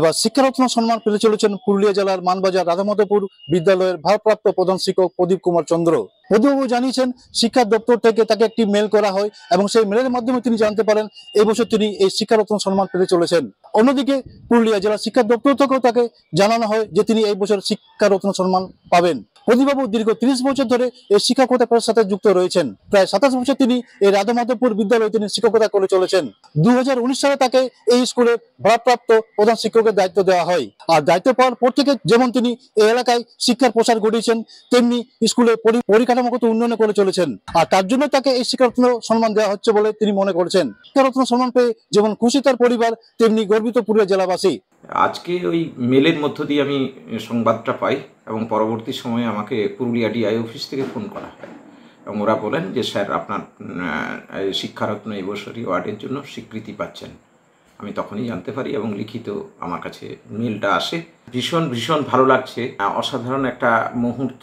এবার শিক্ষারত্ন সম্মান পেতে চলেছেন পুরুলিয়া জেলার মানবাজার রাধামাধবপুর বিদ্যালয়ের ভারপ্রাপ্ত প্রধান শিক্ষক প্রদীপ কুমার চন্দ্র। প্রদীপবাবু জানিয়েছেন শিক্ষা দপ্তর থেকে তাকে একটি মেল করা হয় এবং সেই মেলের মাধ্যমে তিনি জানতে পারেন এই বছর তিনি এই শিক্ষারত্ন সম্মান পেতে চলেছেন। অন্যদিকে পুরুলিয়া জেলা শিক্ষা দপ্তর থেকেও তাকে জানানো হয় যে তিনি এই বছর শিক্ষারত্ন সম্মান পাবেন। প্রদীপবাবু দীর্ঘ 30 বছর ধরে এই শিক্ষকতা পেশার সাথে যুক্ত রয়েছেন। প্রায় 27 বছর তিনি এই রাধামাধবপুর বিদ্যালয়ে তিনি শিক্ষকতা করে চলেছেন। 2019 সালে তাকে এই স্কুলের ভারপ্রাপ্ত প্রধান শিক্ষকের দায়িত্ব দেওয়া হয়। আর দায়িত্ব পাওয়ার পর থেকে যেমন তিনি এই এলাকায় শিক্ষার প্রসার ঘটিয়েছেন, তেমনি স্কুলের পরিকাঠামোগত উন্নয়ন করে চলেছেন। আর তার জন্য তাকে এই শিক্ষারত্ন সম্মান দেওয়া হচ্ছে বলে তিনি মনে করছেন। শিক্ষারত্ন সম্মান পেয়ে যেমন খুশি তার পরিবার, তেমনি গর্বিত পুরুলিয়া জেলাবাসী। আজকে ওই মেলের মধ্য দিয়ে আমি সংবাদটা পাই এবং পরবর্তী সময়ে আমাকে পুরুলিয়া ডিআই অফিস থেকে ফোন করা হয় এবং ওরা বলেন যে স্যার আপনার শিক্ষারত্ন এবছরই ওয়ার্ডের জন্য স্বীকৃতি পাচ্ছেন। আমি তখনই জানতে পারি এবং লিখিত আমার কাছে মেলটা আসে। ভীষণ ভীষণ ভালো লাগছে, অসাধারণ একটা মুহূর্ত।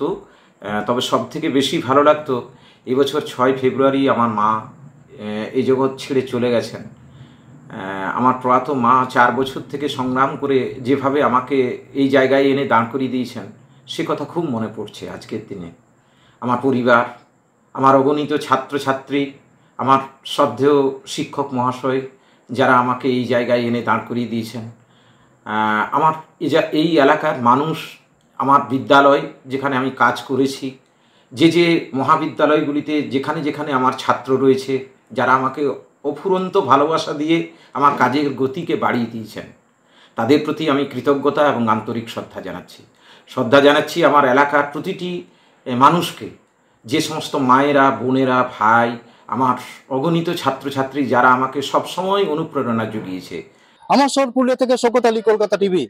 তবে সব থেকে বেশি ভালো লাগতো এবছর 6 ফেব্রুয়ারি আমার মা এই জগৎ ছেড়ে চলে গেছেন। আমার প্রয়াত মা 4 বছর থেকে সংগ্রাম করে যেভাবে আমাকে এই জায়গায় এনে দাঁড় করিয়ে দিয়েছেন সে কথা খুব মনে পড়ছে আজকের দিনে। আমার পরিবার, আমার অগণিত ছাত্রছাত্রী, আমার শ্রদ্ধেয় শিক্ষক মহাশয় যারা আমাকে এই জায়গায় এনে দাঁড় করিয়ে দিয়েছেন, আমার এই এলাকার মানুষ, আমার বিদ্যালয় যেখানে আমি কাজ করেছি, যে মহাবিদ্যালয়গুলিতে যেখানে যেখানে আমার ছাত্র রয়েছে, যারা আমাকে অফুরন্ত ভালোবাসা দিয়ে আমার কাজের গতিকে বাড়িয়ে দিয়েছেন, তাদের প্রতি আমি কৃতজ্ঞতা এবং আন্তরিক শ্রদ্ধা জানাচ্ছি আমার এলাকার প্রতিটি মানুষকে, যে সমস্ত মায়েরা, বোনেরা, ভাই, আমার অগণিত ছাত্রছাত্রী যারা আমাকে সবসময় অনুপ্রেরণা জুগিয়েছে। আমার শহর পুরুলিয়া থেকে শওকত আলী, কলকাতা টিভি।